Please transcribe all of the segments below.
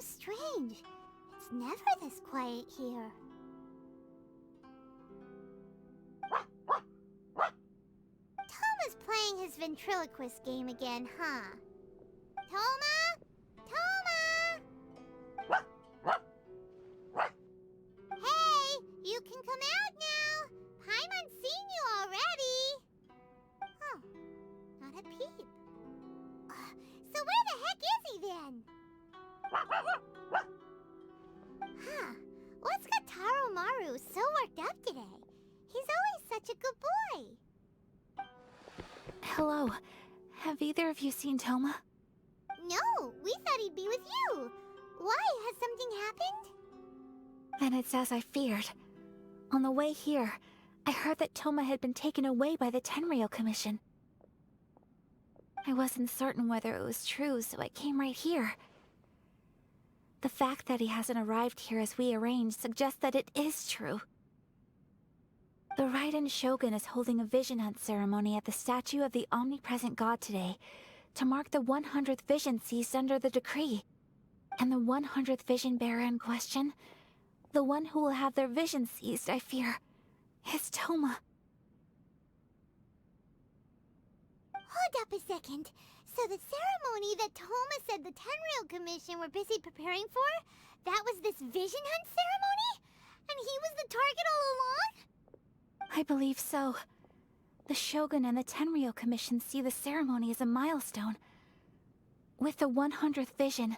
strange. It's never this quiet here. Toma's playing his ventriloquist game again, huh? Toma? Toma! Hey, you can come out now. Paimon's seen you already. Oh, not a peep. So where the heck is he then? Huh, what's got Taro Maru so worked up today? He's always such a good boy. Hello. Have either of you seen Toma? No, we thought he'd be with you. Why? Has something happened? Then it's as I feared. On the way here, I heard that Toma had been taken away by the Tenryou Commission. I wasn't certain whether it was true, so I came right here. The fact that he hasn't arrived here as we arranged suggests that it is true. The Raiden Shogun is holding a vision hunt ceremony at the statue of the omnipresent god today to mark the 100th vision seized under the decree. And the 100th vision bearer in question, the one who will have their vision seized, I fear, is Toma. Hold up a second. So the ceremony that Toma said the Tenryou Commission were busy preparing for, that was this vision hunt ceremony? And he was the target all along? I believe so. The Shogun and the Tenryou Commission see the ceremony as a milestone. With the 100th vision,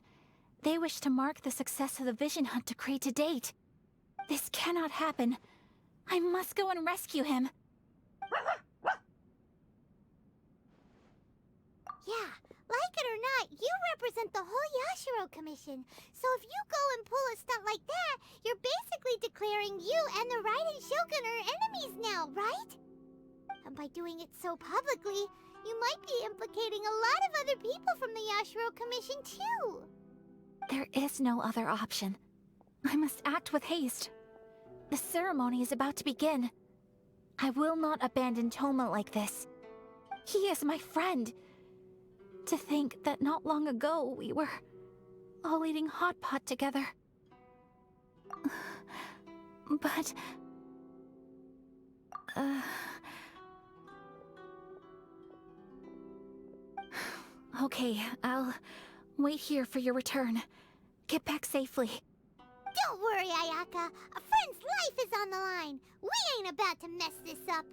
they wish to mark the success of the vision hunt decree to date. This cannot happen. I must go and rescue him. Yeah, like it or not, you represent the whole Yashiro Commission. So if you go and pull a stunt like that, you're basically declaring you and the Raiden Shogun are enemies now, right? And by doing it so publicly, you might be implicating a lot of other people from the Yashiro Commission too. There is no other option. I must act with haste. The ceremony is about to begin. I will not abandon Toma like this. He is my friend. To think that not long ago we were all eating hot pot together. But... Okay, I'll wait here for your return. Get back safely. Don't worry, Ayaka. A friend's life is on the line. We ain't about to mess this up.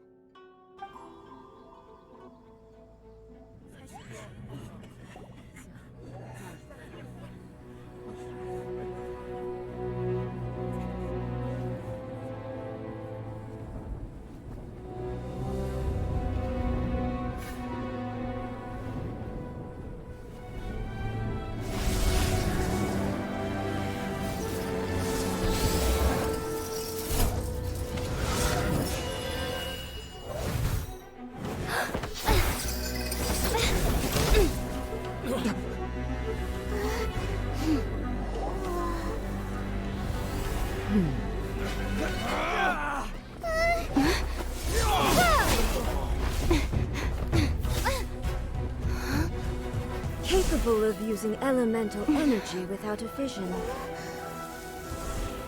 Capable of using elemental energy without a vision.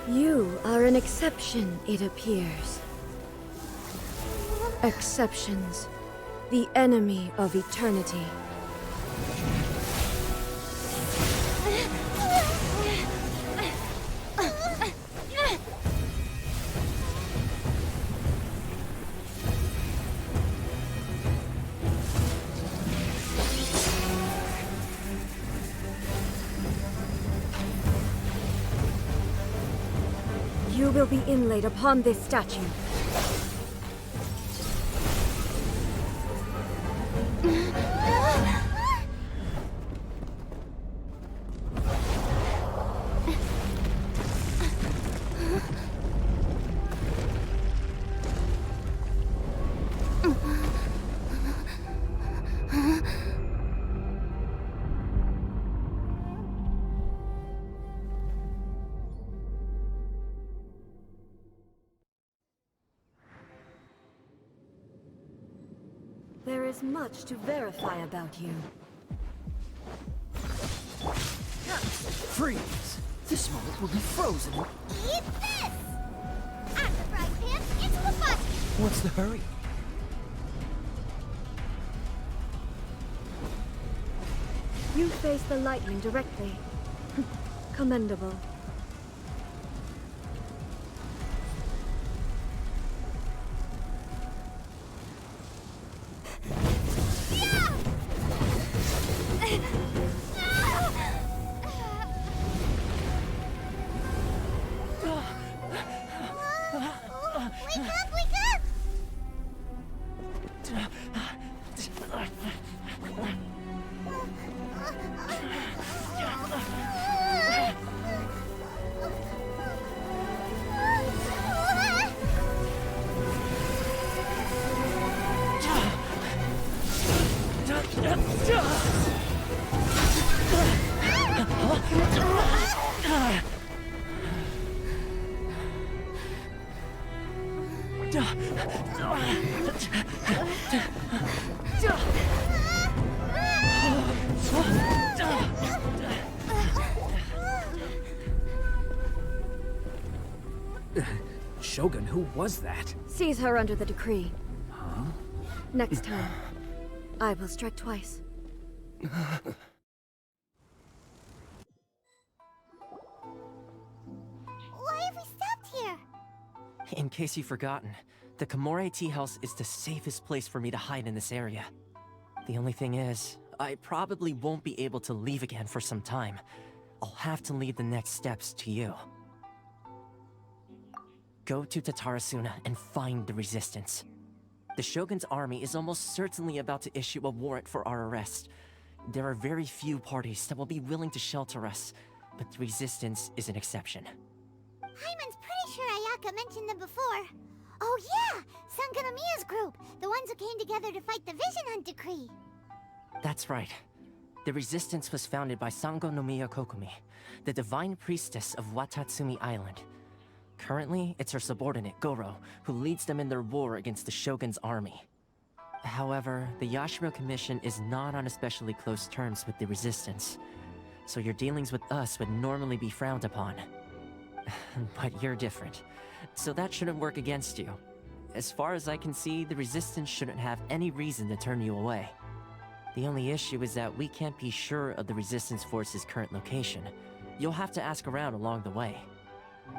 You are an exception, it appears. Exceptions. The enemy of eternity. You will be inlaid upon this statue. There is much to verify about you. Freeze! This moment will be frozen. Eat this! Out of the frying pan, into the pot! What's the hurry? You face the lightning directly. Commendable. Wake up, wake up! Shogun, who was that? Seize her under the decree. Huh? Next time, I will strike twice. Why have we stopped here? In case you've forgotten, the Komore Tea House is the safest place for me to hide in this area. The only thing is, I probably won't be able to leave again for some time. I'll have to leave the next steps to you. Go to Tatarasuna and find the resistance. The Shogun's army is almost certainly about to issue a warrant for our arrest. There are very few parties that will be willing to shelter us, but the resistance is an exception. Hyman's pretty sure Ayaka mentioned them before. Oh yeah! Sangonomiya's group! The ones who came together to fight the Vision Hunt Decree! That's right. The resistance was founded by Sango no Miya Kokumi, the divine priestess of Watatsumi Island. Currently, it's her subordinate, Goro, who leads them in their war against the Shogun's army. However, the Yashiro Commission is not on especially close terms with the resistance, so your dealings with us would normally be frowned upon. But you're different, so that shouldn't work against you. As far as I can see, the resistance shouldn't have any reason to turn you away. The only issue is that we can't be sure of the resistance force's current location. You'll have to ask around along the way.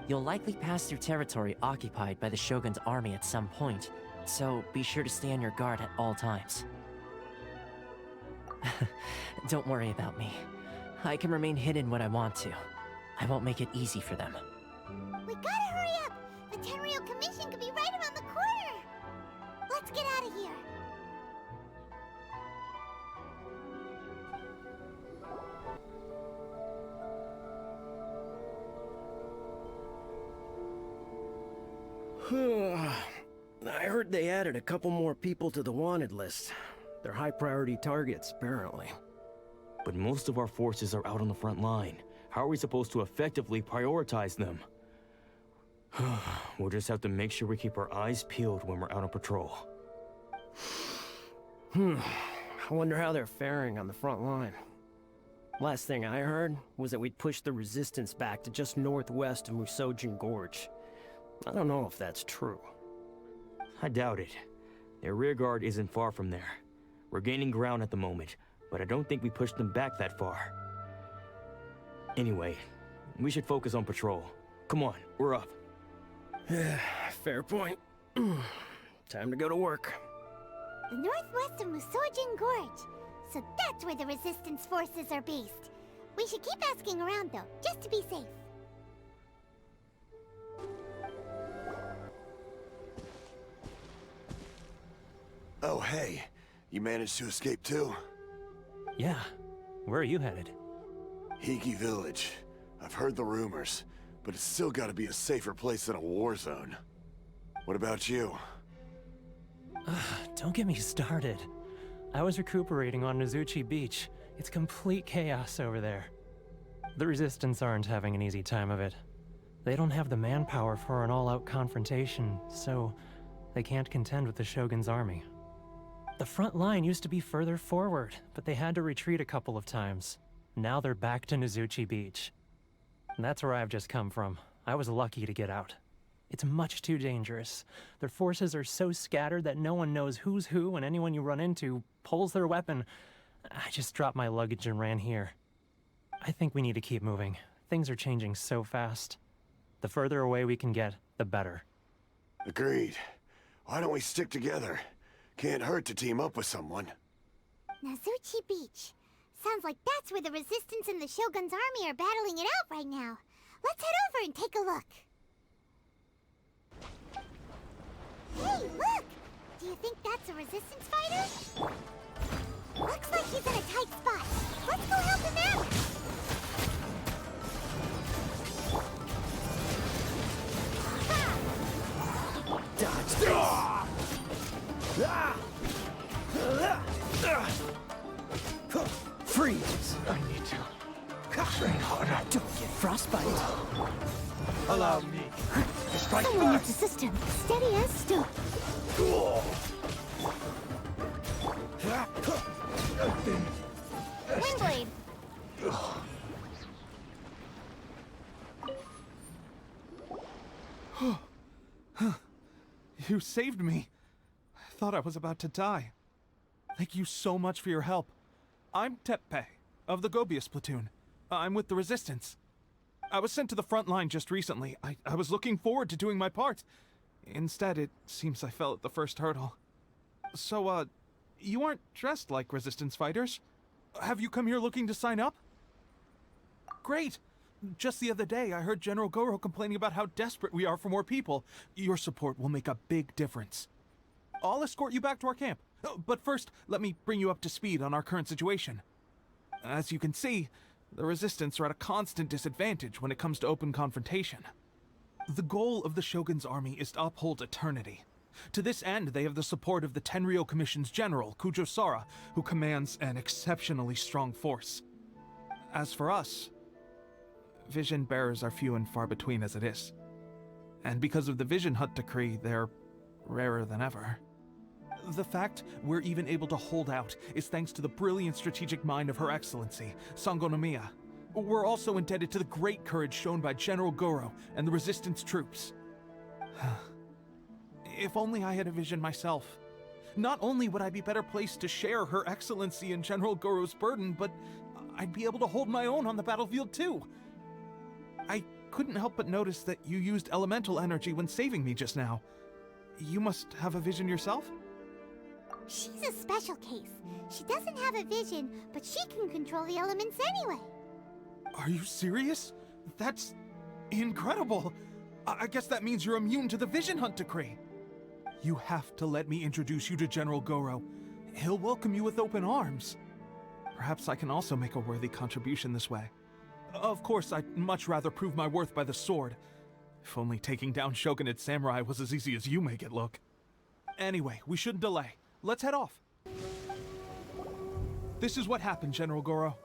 You'll likely pass through territory occupied by the Shogun's army at some point, so be sure to stay on your guard at all times. Don't worry about me. I can remain hidden when I want to. I won't make it easy for them. We gotta hurry up! The Tenryou Commission could be right around the corner! Let's get out of here! I heard they added a couple more people to the wanted list. They're high priority targets, apparently. But most of our forces are out on the front line. How are we supposed to effectively prioritize them? We'll just have to make sure we keep our eyes peeled when we're out on patrol. I wonder how they're faring on the front line. Last thing I heard was that we'd pushed the resistance back to just northwest of Musojin Gorge. I don't know if that's true. I doubt it. Their rearguard isn't far from there. We're gaining ground at the moment, but I don't think we pushed them back that far. Anyway, we should focus on patrol. Come on, we're up. Fair point. Time to go to work. The northwest of Musojin Gorge. So that's where the resistance forces are based. We should keep asking around though, just to be safe. Oh, hey. You managed to escape too? Yeah. Where are you headed? Hiki Village. I've heard the rumors, but it's still gotta be a safer place than a war zone. What about you? Don't get me started. I was recuperating on Nozuchi Beach. It's complete chaos over there. The Resistance aren't having an easy time of it. They don't have the manpower for an all-out confrontation, so they can't contend with the Shogun's army. The front line used to be further forward, but they had to retreat a couple of times. Now they're back to Nizuchi Beach. And that's where I've just come from. I was lucky to get out. It's much too dangerous. Their forces are so scattered that no one knows who's who, and anyone you run into pulls their weapon. I just dropped my luggage and ran here. I think we need to keep moving. Things are changing so fast. The further away we can get, the better. Agreed. Why don't we stick together? Can't hurt to team up with someone. Nizuchi Beach. Sounds like that's where the Resistance and the Shogun's army are battling it out right now. Let's head over and take a look. Hey, look! Do you think that's a Resistance fighter? Looks like he's in a tight spot. Let's go help him out! Dodge this! Freeze! I need to train harder. Don't get frostbite. Allow me to strike Someone needs first. to assist him. Steady as stone. Windblade. You saved me. I thought I was about to die. Thank you so much for your help. I'm Teppei, of the Gobius platoon. I'm with the Resistance. I was sent to the front line just recently. I was looking forward to doing my part. Instead, it seems I fell at the first hurdle. So, you aren't dressed like Resistance fighters? Have you come here looking to sign up? Great! Just the other day, I heard General Goro complaining about how desperate we are for more people. Your support will make a big difference. I'll escort you back to our camp. But first, let me bring you up to speed on our current situation. As you can see, the Resistance are at a constant disadvantage when it comes to open confrontation. The goal of the Shogun's army is to uphold eternity. To this end, they have the support of the Tenryou Commission's general, Kujo Sara, who commands an exceptionally strong force. As for us, vision bearers are few and far between as it is. And because of the Vision Hut decree, they're rarer than ever. The fact we're even able to hold out is thanks to the brilliant strategic mind of Her Excellency, Sango no Miya. We're also indebted to the great courage shown by General Goro and the Resistance troops. If only I had a vision myself. Not only would I be better placed to share Her Excellency and General Goro's burden, but I'd be able to hold my own on the battlefield too. I couldn't help but notice that you used elemental energy when saving me just now. You must have a vision yourself? She's a special case. She doesn't have a vision, but she can control the elements anyway. Are you serious? That's incredible. I guess that means you're immune to the Vision Hunt decree. You have to let me introduce you to General Goro. He'll welcome you with open arms. Perhaps I can also make a worthy contribution this way. Of course, I'd much rather prove my worth by the sword. If only taking down Shogunate samurai was as easy as you make it look. Anyway, we shouldn't delay. Let's head off. This is what happened, General Goro.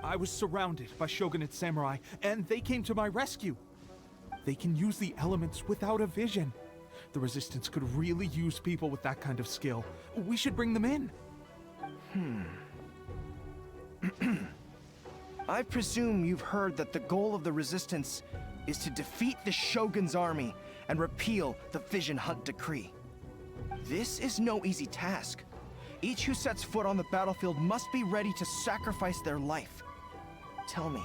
I was surrounded by Shogunate samurai, and they came to my rescue. They can use the elements without a vision. The Resistance could really use people with that kind of skill. We should bring them in. I presume you've heard that the goal of the Resistance is to defeat the Shogun's army and repeal the Vision Hunt decree. This is no easy task. Each who sets foot on the battlefield must be ready to sacrifice their life. Tell me,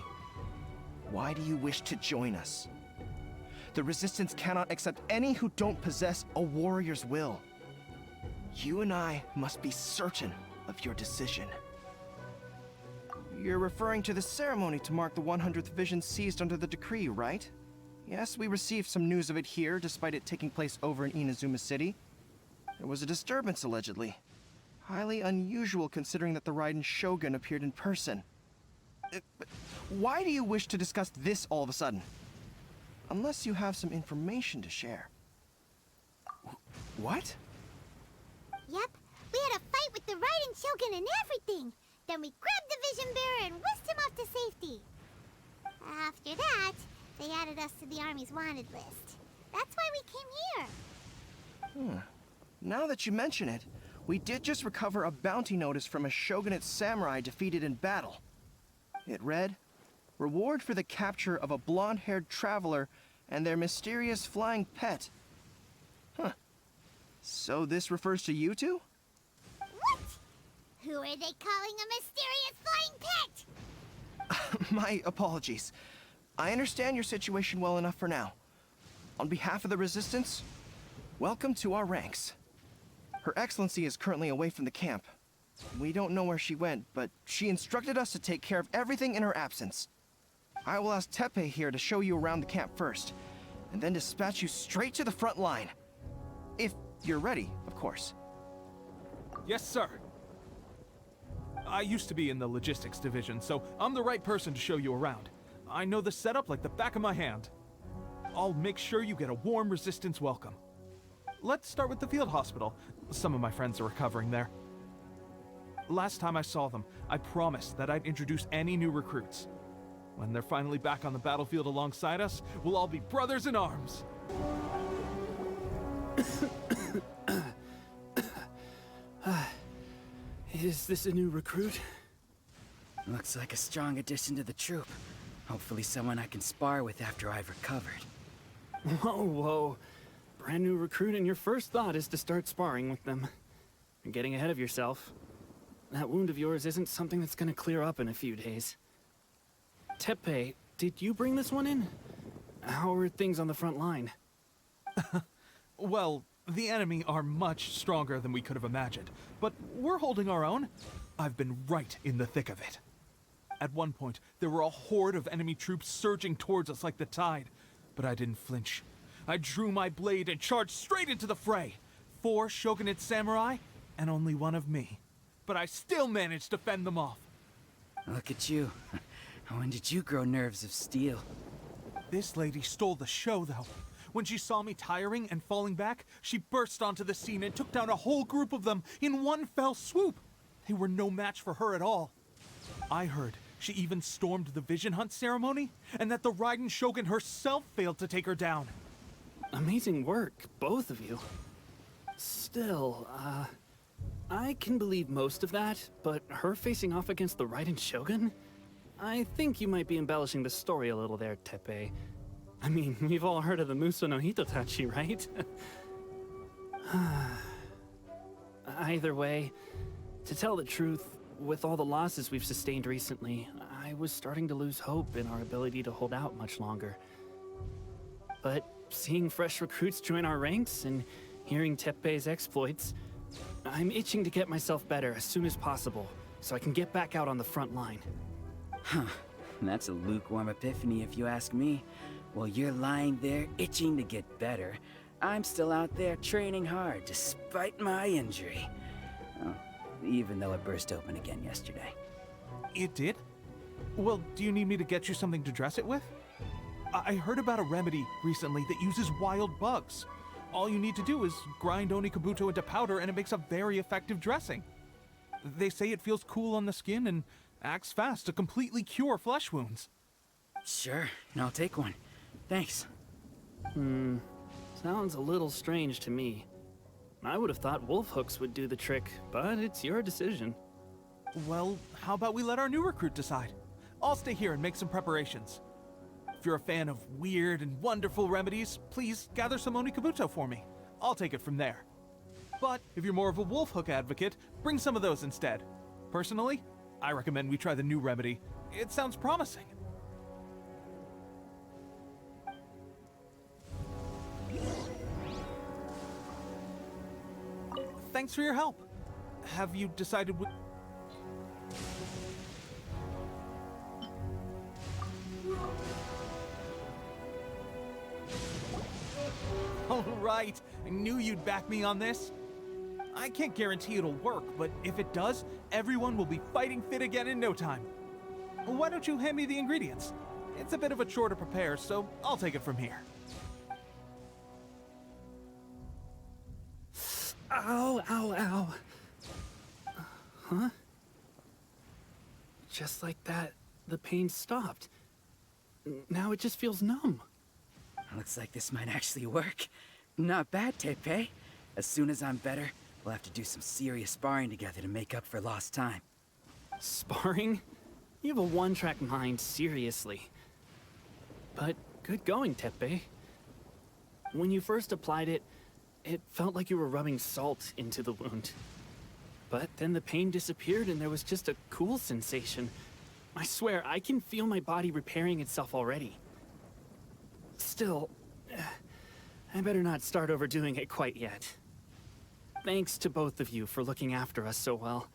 why do you wish to join us? The Resistance cannot accept any who don't possess a warrior's will. You and I must be certain of your decision. You're referring to the ceremony to mark the 100th vision seized under the decree, right? Yes, we received some news of it here, despite it taking place over in Inazuma City. There was a disturbance, allegedly. Highly unusual considering that the Raiden Shogun appeared in person. Why do you wish to discuss this all of a sudden? Unless you have some information to share. What? Yep, we had a fight with the Raiden Shogun and everything. Then we grabbed the Vision Bearer and whisked him off to safety. After that, they added us to the Army's wanted list. That's why we came here. Now that you mention it, we did just recover a bounty notice from a Shogunate samurai defeated in battle. It read, "Reward for the capture of a blonde-haired traveler and their mysterious flying pet." Huh. So this refers to you two? What? Who are they calling a mysterious flying pet? My apologies. I understand your situation well enough for now. On behalf of the Resistance, welcome to our ranks. Her Excellency is currently away from the camp. We don't know where she went, but she instructed us to take care of everything in her absence. I will ask Tepe here to show you around the camp first, and then dispatch you straight to the front line. If you're ready, of course. Yes, sir. I used to be in the logistics division, so I'm the right person to show you around. I know the setup like the back of my hand. I'll make sure you get a warm Resistance welcome. Let's start with the field hospital. Some of my friends are recovering there. Last time I saw them, I promised that I'd introduce any new recruits. When they're finally back on the battlefield alongside us, we'll all be brothers in arms. Is this a new recruit? Looks like a strong addition to the troop. Hopefully someone I can spar with after I've recovered. Whoa, whoa. Brand new recruit and your first thought is to start sparring with them. You're getting ahead of yourself. That wound of yours isn't something that's gonna clear up in a few days. Tepe, did you bring this one in? How are things on the front line? Well, the enemy are much stronger than we could have imagined, but we're holding our own. I've been right in the thick of it. At one point, there were a horde of enemy troops surging towards us like the tide, but I didn't flinch. I drew my blade and charged straight into the fray. 4 shogunate samurai, and only one of me. But I still managed to fend them off. Look at you. When did you grow nerves of steel? This lady stole the show, though. When she saw me tiring and falling back, she burst onto the scene and took down a whole group of them in one fell swoop. They were no match for her at all. I heard she even stormed the vision hunt ceremony, and that the Raiden Shogun herself failed to take her down. Amazing work, both of you. Still, I can believe most of that, but her facing off against the Raiden Shogun? I think you might be embellishing the story a little there, Tepe. I mean, we've all heard of the Muso no Hitotachi, right? Either way, to tell the truth, with all the losses we've sustained recently, I was starting to lose hope in our ability to hold out much longer. But seeing fresh recruits join our ranks and hearing Tepe's exploits, I'm itching to get myself better as soon as possible, so I can get back out on the front line. Huh. That's a lukewarm epiphany if you ask me. While you're lying there itching to get better, I'm still out there training hard despite my injury. Oh, even though it burst open again yesterday. It did? Well, do you need me to get you something to dress it with? I heard about a remedy recently that uses wild bugs. All you need to do is grind Onikabuto into powder and it makes a very effective dressing. They say it feels cool on the skin and acts fast to completely cure flesh wounds. Sure, I'll take one. Thanks. Sounds a little strange to me. I would have thought wolf hooks would do the trick, but it's your decision. Well, how about we let our new recruit decide? I'll stay here and make some preparations. If you're a fan of weird and wonderful remedies, please gather some Onikabuto for me. I'll take it from there. But if you're more of a wolf hook advocate, bring some of those instead. Personally, I recommend we try the new remedy. It sounds promising. Thanks for your help. Have you decided All right, I knew you'd back me on this. I can't guarantee it'll work, but if it does, everyone will be fighting fit again in no time. Why don't you hand me the ingredients? It's a bit of a chore to prepare, so I'll take it from here. Ow, ow, ow. Huh? Just like that, the pain stopped. Now it just feels numb. Looks like this might actually work. Not bad, Tepe. As soon as I'm better, we'll have to do some serious sparring together to make up for lost time. Sparring? You have a one-track mind, seriously. But good going, Teppei. When you first applied it, it felt like you were rubbing salt into the wound. But then the pain disappeared and there was just a cool sensation. I swear, I can feel my body repairing itself already. Still, I better not start overdoing it quite yet. Thanks to both of you for looking after us so well.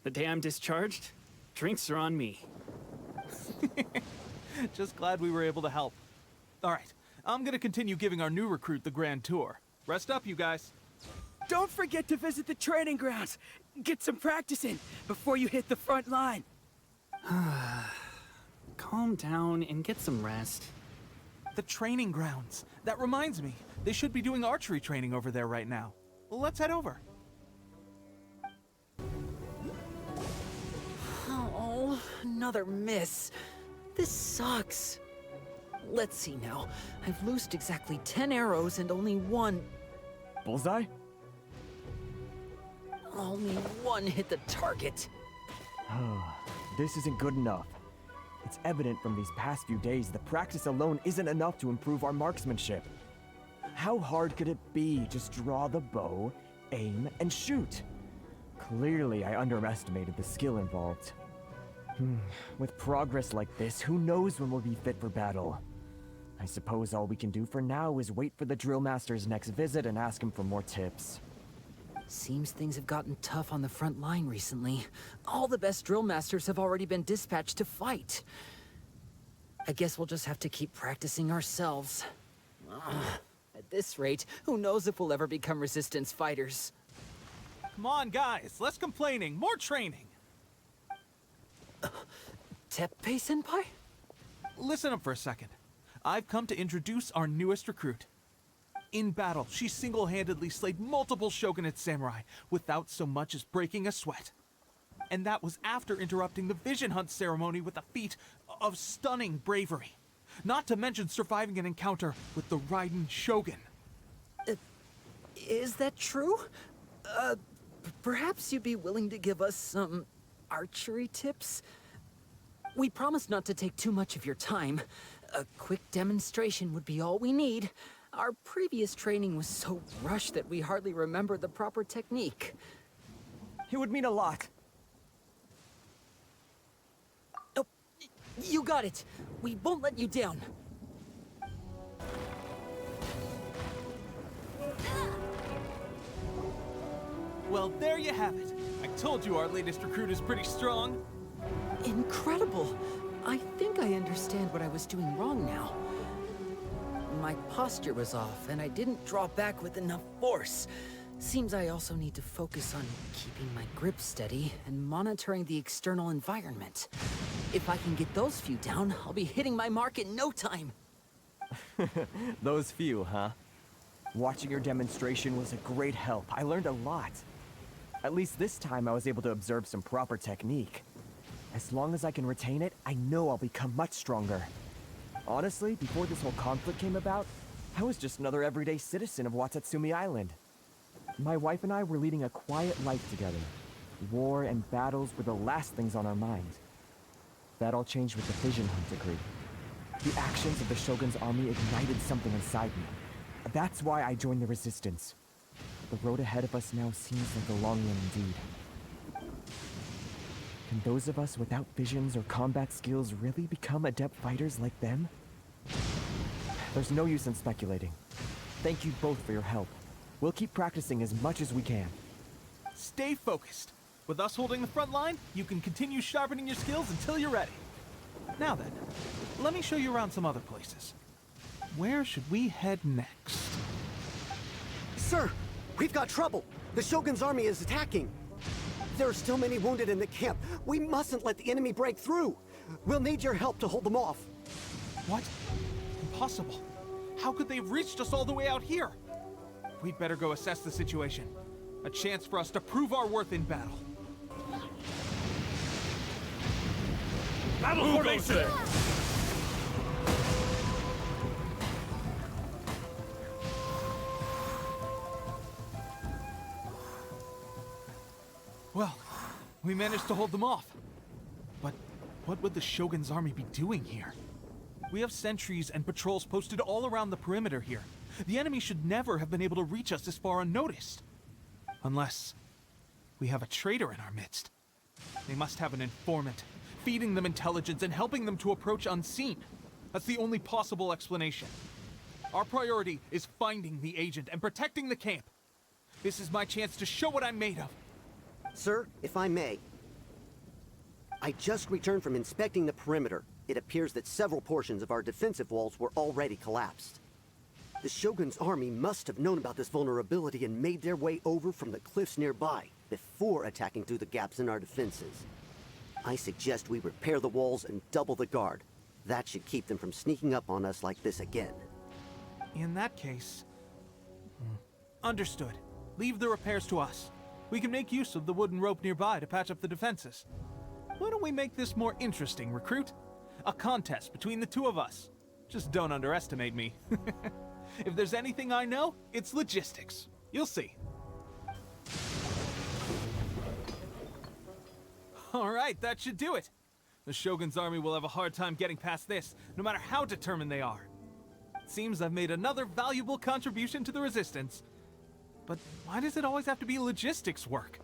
The day I'm discharged, drinks are on me. Just glad we were able to help. All right, I'm gonna continue giving our new recruit the grand tour. Rest up, you guys. Don't forget to visit the training grounds. Get some practice in before you hit the front line. Calm down and get some rest. The training grounds. That reminds me, they should be doing archery training over there right now. Well, let's head over. Oh, another miss. This sucks. Let's see now. I've loosed exactly 10 arrows and only one... Bullseye? Only one hit the target. This isn't good enough. It's evident from these past few days the practice alone isn't enough to improve our marksmanship. How hard could it be? Just draw the bow, aim, and shoot. Clearly, I underestimated the skill involved. With progress like this, who knows when we'll be fit for battle? I suppose all we can do for now is wait for the drill master's next visit and ask him for more tips. Seems things have gotten tough on the front line recently. All the best drill masters have already been dispatched to fight. I guess we'll just have to keep practicing ourselves. At this rate, who knows if we'll ever become resistance fighters. Come on, guys, less complaining, more training. Teppei-senpai? Listen up for a second. I've come to introduce our newest recruit. In battle, she single-handedly slayed multiple shogunate samurai without so much as breaking a sweat. And that was after interrupting the vision hunt ceremony with a feat of stunning bravery. Not to mention surviving an encounter with the Raiden Shogun. Is that true? Perhaps you'd be willing to give us some archery tips? We promise not to take too much of your time. A quick demonstration would be all we need. Our previous training was so rushed that we hardly remember the proper technique. It would mean a lot. Oh, you got it. We won't let you down. Well, there you have it. I told you our latest recruit is pretty strong. Incredible. I think I understand what I was doing wrong now. My posture was off, and I didn't draw back with enough force. Seems I also need to focus on keeping my grip steady and monitoring the external environment. If I can get those few down, I'll be hitting my mark in no time. Those few, huh? Watching your demonstration was a great help. I learned a lot. At least this time I was able to observe some proper technique. As long as I can retain it, I know I'll become much stronger. Honestly, before this whole conflict came about, I was just another everyday citizen of Watatsumi Island. My wife and I were leading a quiet life together. War and battles were the last things on our mind. That all changed with the Fission Hunt decree. The actions of the Shogun's army ignited something inside me. That's why I joined the Resistance. The road ahead of us now seems like a long one indeed. Can those of us without visions or combat skills really become adept fighters like them? There's no use in speculating. Thank you both for your help. We'll keep practicing as much as we can. Stay focused. With us holding the front line, you can continue sharpening your skills until you're ready. Now then, let me show you around some other places. Where should we head next? Sir, we've got trouble. The Shogun's army is attacking. There are still many wounded in the camp. We mustn't let the enemy break through. We'll need your help to hold them off. What? Impossible. How could they have reached us all the way out here? We'd better go assess the situation. A chance for us to prove our worth in battle. Battle formation! Well, we managed to hold them off. But What would the Shogun's army be doing here? We have sentries and patrols posted all around the perimeter here. The enemy should never have been able to reach us this far unnoticed. Unless we have a traitor in our midst. They must have an informant, feeding them intelligence and helping them to approach unseen. That's the only possible explanation. Our priority is finding the agent and protecting the camp. This is my chance to show what I'm made of. Sir, if I may. I just returned from inspecting the perimeter. It appears that several portions of our defensive walls were already collapsed. The Shogun's army must have known about this vulnerability and made their way over from the cliffs nearby before attacking through the gaps in our defenses. I suggest we repair the walls and double the guard. That should keep them from sneaking up on us like this again. In that case... Understood. Leave the repairs to us. We can make use of the wooden rope nearby to patch up the defenses. Why don't we make this more interesting, recruit? A contest between the two of us. Just don't underestimate me. If there's anything I know, it's logistics. You'll see. Alright, that should do it. The Shogun's army will have a hard time getting past this, no matter how determined they are. It seems I've made another valuable contribution to the Resistance. But why does it always have to be logistics work?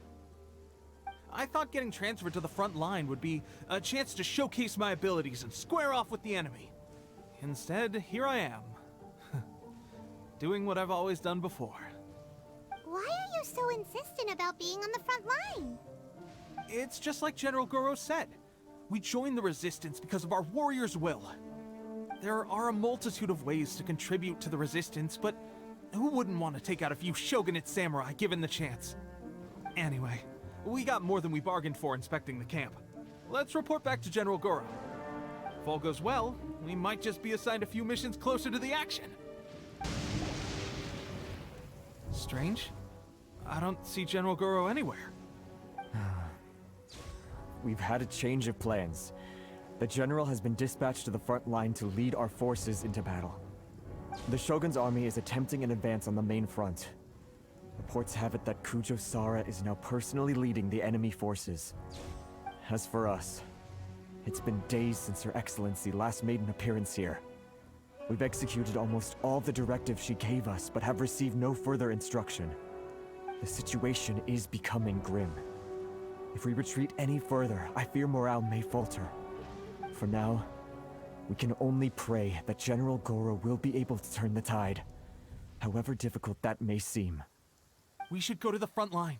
I thought getting transferred to the front line would be a chance to showcase my abilities and square off with the enemy. Instead, here I am. Doing what I've always done before. Why are you so insistent about being on the front line? It's just like General Goro said. We joined the Resistance because of our warrior's will. There are a multitude of ways to contribute to the Resistance, but who wouldn't want to take out a few shogunate samurai given the chance? Anyway, we got more than we bargained for inspecting the camp. Let's report back to General Goro. If all goes well, we might just be assigned a few missions closer to the action. Strange. I don't see General Goro anywhere. We've had a change of plans. The General has been dispatched to the front line to lead our forces into battle. The Shogun's army is attempting an advance on the main front. Reports have it that Kujo Sara is now personally leading the enemy forces. As for us, it's been days since Her Excellency last made an appearance here. We've executed almost all the directives she gave us, but have received no further instruction. The situation is becoming grim. If we retreat any further, I fear morale may falter. For now, we can only pray that General Goro will be able to turn the tide, however difficult that may seem. We should go to the front line.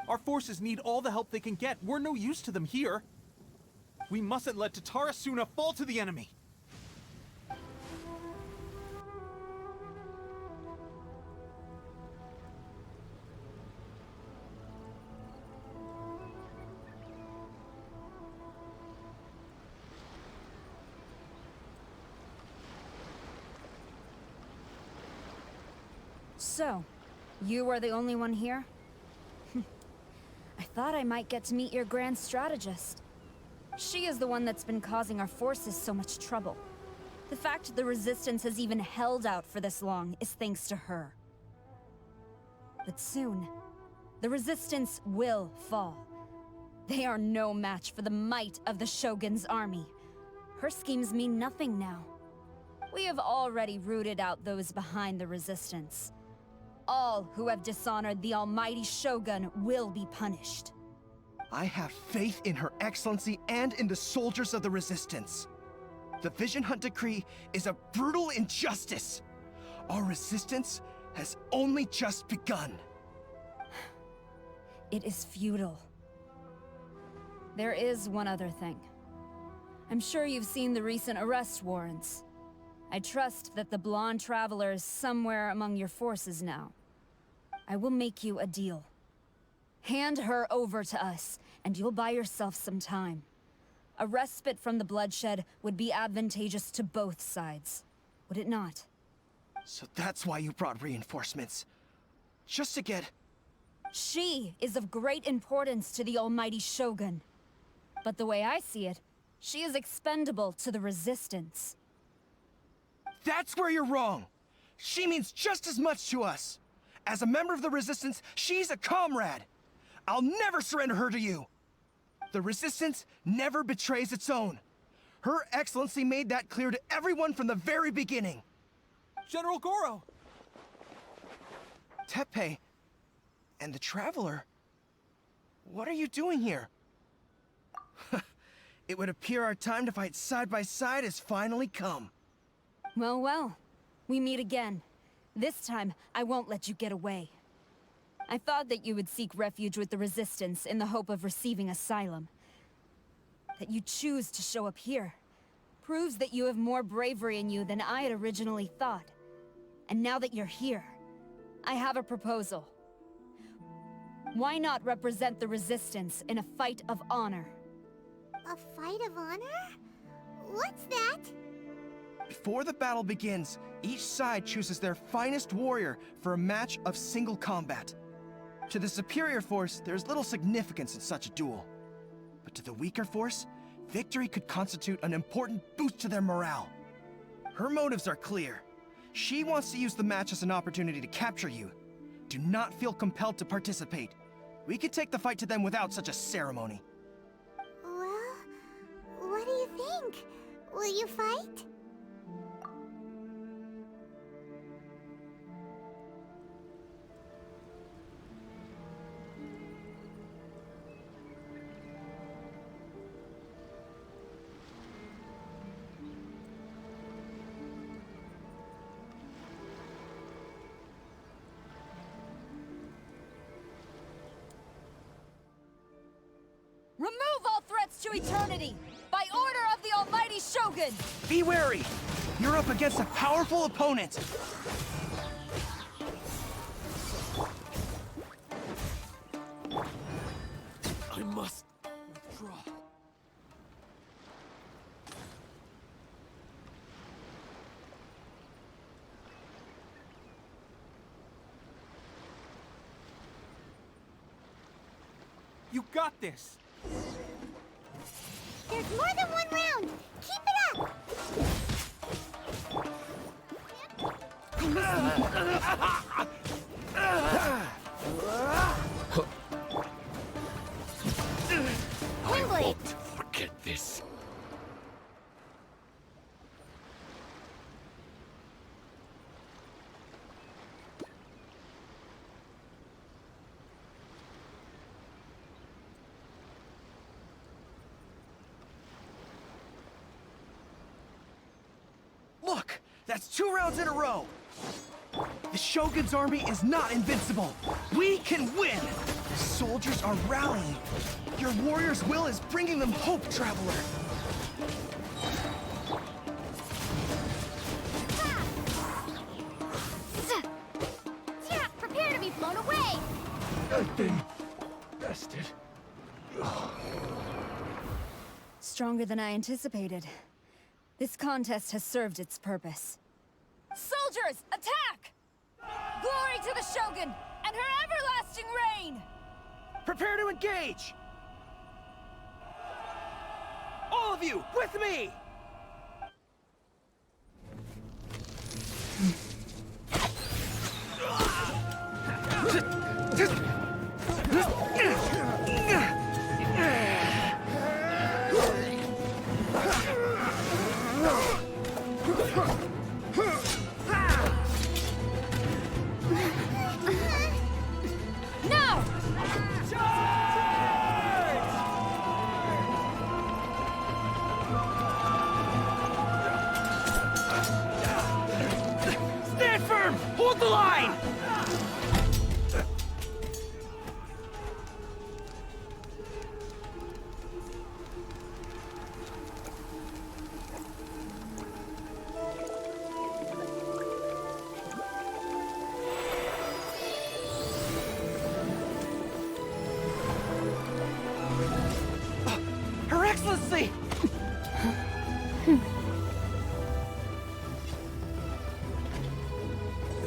Our forces need all the help they can get. We're no use to them here. We mustn't let Tatara Suna fall to the enemy. So, you are the only one here? I thought I might get to meet your grand strategist. She is the one that's been causing our forces so much trouble. The fact the Resistance has even held out for this long is thanks to her. But soon, the Resistance will fall. They are no match for the might of the Shogun's army. Her schemes mean nothing now. We have already rooted out those behind the Resistance. All who have dishonored the almighty Shogun will be punished. I have faith in Her Excellency and in the soldiers of the Resistance. The Vision Hunt Decree is a brutal injustice. Our resistance has only just begun. It is futile. There is one other thing. I'm sure you've seen the recent arrest warrants. I trust that the blonde traveler is somewhere among your forces now. I will make you a deal. Hand her over to us, and you'll buy yourself some time. A respite from the bloodshed would be advantageous to both sides, would it not? So that's why you brought reinforcements. Just to get... She is of great importance to the almighty Shogun. But the way I see it, she is expendable to the Resistance. That's where you're wrong! She means just as much to us! As a member of the Resistance, she's a comrade! I'll never surrender her to you! The Resistance never betrays its own. Her Excellency made that clear to everyone from the very beginning. General Goro! Teppei and the Traveler. What are you doing here? It would appear our time to fight side by side has finally come. Well, well. We meet again. This time, I won't let you get away. I thought that you would seek refuge with the Resistance in the hope of receiving asylum. That you choose to show up here proves that you have more bravery in you than I had originally thought. And now that you're here, I have a proposal. Why not represent the Resistance in a fight of honor? A fight of honor? What's that? Before the battle begins, each side chooses their finest warrior for a match of single combat. To the superior force, there's little significance in such a duel. But to the weaker force, victory could constitute an important boost to their morale. Her motives are clear. She wants to use the match as an opportunity to capture you. Do not feel compelled to participate. We can take the fight to them without such a ceremony. Well, what do you think? Will you fight? Remove all threats to eternity! By order of the Almighty Shogun! Be wary! You're up against a powerful opponent! I must withdraw. You got this! There's more than one round! Keep it up! I hope to forget this. Look! That's 2 rounds in a row! The Shogun's army is not invincible! We can win! The soldiers are rallying! Your warrior's will is bringing them hope, Traveler! Yeah, prepare to be blown away! I've been bested. Stronger than I anticipated. This contest has served its purpose. Soldiers, attack! Glory to the Shogun and her everlasting reign! Prepare to engage! All of you, with me! Now! Stand firm! Hold the line! Her Excellency!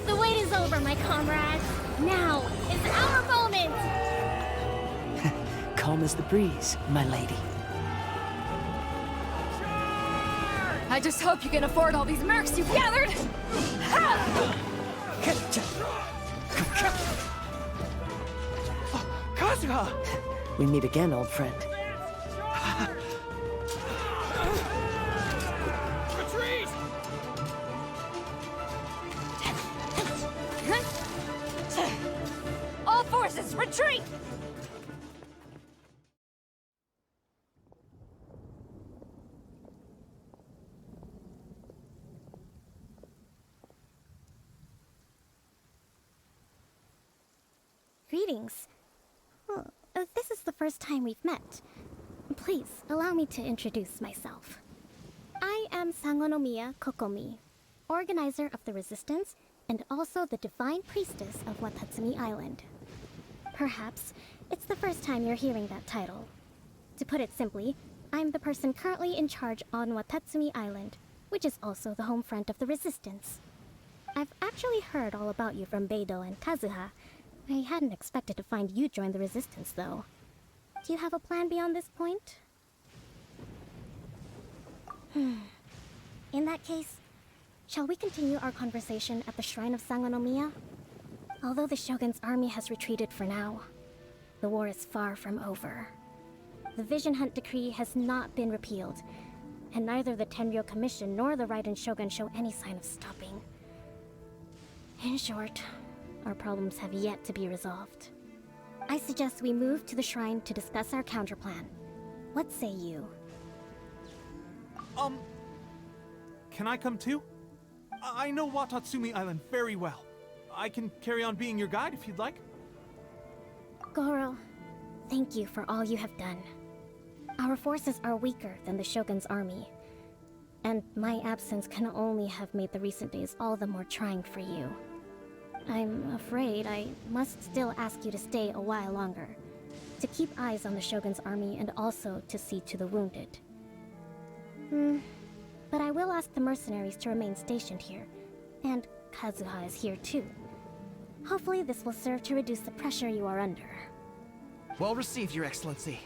The wait is over, my comrades. Now is our moment! Calm as the breeze, my lady. I just hope you can afford all these mercs you've gathered! Kazuha! We meet again, old friend. Greetings. Well, this is the first time we've met. Please, allow me to introduce myself. I am Sangonomiya Kokomi, organizer of the Resistance and also the Divine Priestess of Watatsumi Island. Perhaps it's the first time you're hearing that title. To put it simply, I'm the person currently in charge on Watatsumi Island, which is also the home front of the Resistance. I've actually heard all about you from Beidou and Kazuha. I hadn't expected to find you join the Resistance, though. Do you have a plan beyond this point? In that case, shall we continue our conversation at the Shrine of Sangonomiya? Although the Shogun's army has retreated for now, the war is far from over. The Vision Hunt Decree has not been repealed, and neither the Tenryou Commission nor the Raiden Shogun show any sign of stopping. In short, our problems have yet to be resolved. I suggest we move to the shrine to discuss our counterplan. What say you? Can I come too? I know Watatsumi Island very well. I can carry on being your guide if you'd like. Goro, thank you for all you have done. Our forces are weaker than the Shogun's army, and my absence can only have made the recent days all the more trying for you. I'm afraid I must still ask you to stay a while longer, to keep eyes on the Shogun's army and also to see to the wounded. But I will ask the mercenaries to remain stationed here, and Kazuha is here too. Hopefully this will serve to reduce the pressure you are under. Well received, Your Excellency.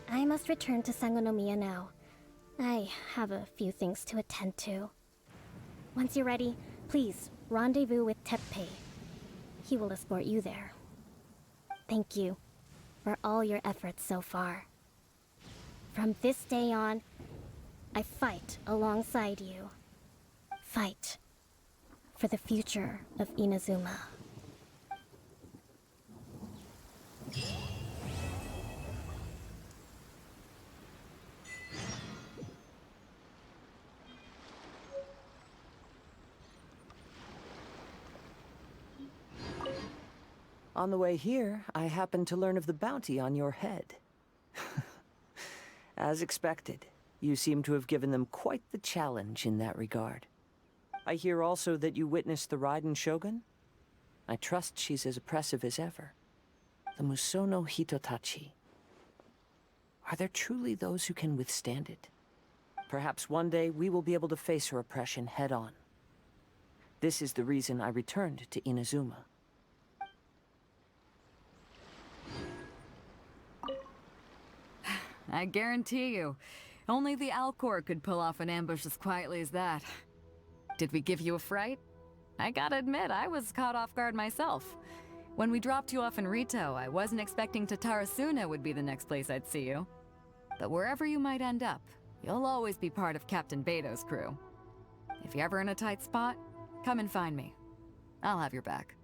I must return to Sangonomiya now. I have a few things to attend to. Once you're ready, please rendezvous with Teppei. He will escort you there. Thank you for all your efforts so far. From this day on, I fight alongside you. Fight for the future of Inazuma. On the way here, I happened to learn of the bounty on your head. As expected, you seem to have given them quite the challenge in that regard. I hear also that you witnessed the Raiden Shogun? I trust she's as oppressive as ever. The Musono Hitotachi. Are there truly those who can withstand it? Perhaps one day we will be able to face her oppression head-on. This is the reason I returned to Inazuma. I guarantee you, only the Alcor could pull off an ambush as quietly as that. Did we give you a fright? I gotta admit, I was caught off guard myself. When we dropped you off in Rito, I wasn't expecting Tatarasuna would be the next place I'd see you. But wherever you might end up, you'll always be part of Captain Beidou's crew. If you're ever in a tight spot, come and find me. I'll have your back.